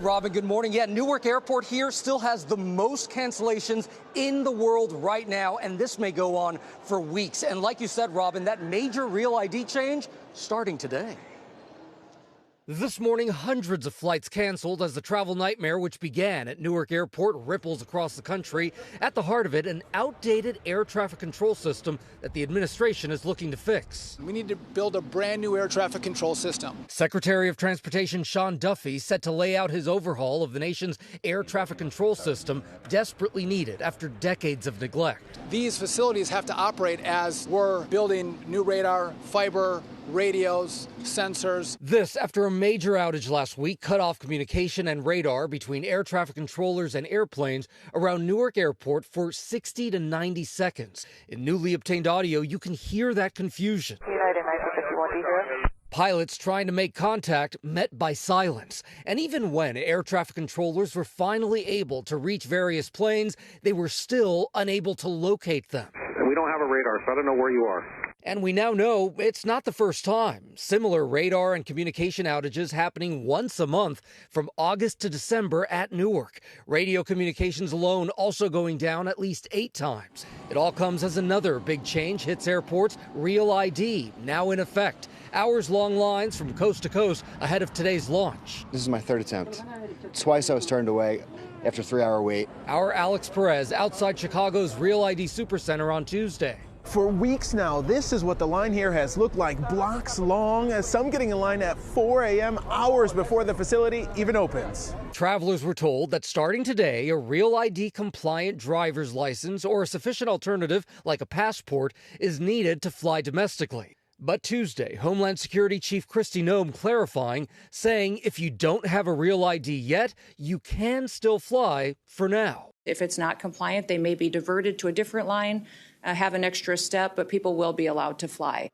Robin, good morning. Yeah, Newark Airport here still has the most cancellations in the world right now, and this may go on for weeks. And like you said, Robin, that major Real ID change starting today. This morning, hundreds of flights canceled as the travel nightmare, which began at Newark Airport, ripples across the country. At the heart of it, an outdated air traffic control system that the administration is looking to fix. We need to build a brand new air traffic control system. Secretary of Transportation Sean Duffy set to lay out his overhaul of the nation's air traffic control system, desperately needed after decades of neglect. These facilities have to operate as we're building new radar, fiber, radios, sensors. This after a major outage last week cut off communication and radar between air traffic controllers and airplanes around Newark Airport for 60 to 90 seconds. In newly obtained audio, you can hear that confusion. Pilots trying to make contact met by silence. And even when air traffic controllers were finally able to reach various planes, they were still unable to locate them. We don't have a radar, so I don't know where you are. And we now know it's not the first time. Similar radar and communication outages happening once a month from August to December at Newark. Radio communications alone also going down at least 8 times. It all comes as another big change hits airports. Real ID now in effect. Hours-long lines from coast to coast ahead of today's launch. This is my third attempt. Twice I was turned away after a 3-hour wait. Our Alex Perez outside Chicago's Real ID Supercenter on Tuesday. For weeks now, this is what the line here has looked like, blocks long, as some getting in line at 4 a.m., hours before the facility even opens. Travelers were told that starting today, a Real ID compliant driver's license or a sufficient alternative like a passport is needed to fly domestically. But Tuesday, Homeland Security Chief Kristi Noem clarifying, saying if you don't have a Real ID yet, you can still fly for now. If it's not compliant, they may be diverted to a different line, have an extra step, but people will be allowed to fly.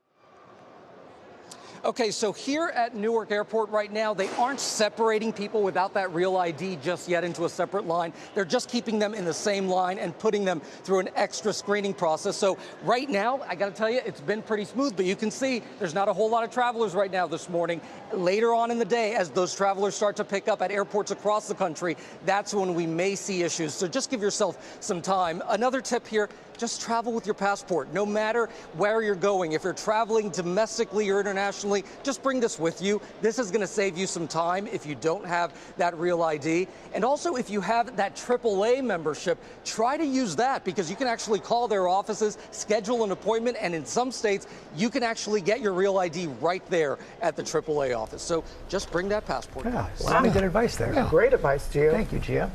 Okay, so here at Newark Airport right now, they aren't separating people without that Real ID just yet into a separate line. They're just keeping them in the same line and putting them through an extra screening process. So right now, I got to tell you, it's been pretty smooth, but you can see there's not a whole lot of travelers right now this morning. Later on in the day, as those travelers start to pick up at airports across the country, that's when we may see issues. So just give yourself some time. Another tip here, just travel with your passport, no matter where you're going. If you're traveling domestically or internationally, just bring this with you. This is going to save you some time if you don't have that Real ID. And also, if you have that AAA membership, try to use that because you can actually call their offices, schedule an appointment, and in some states, you can actually get your Real ID right there at the AAA office. So just bring that passport, guys. Wow, good advice there. Yeah. Great advice, Gio. Thank you, Gio.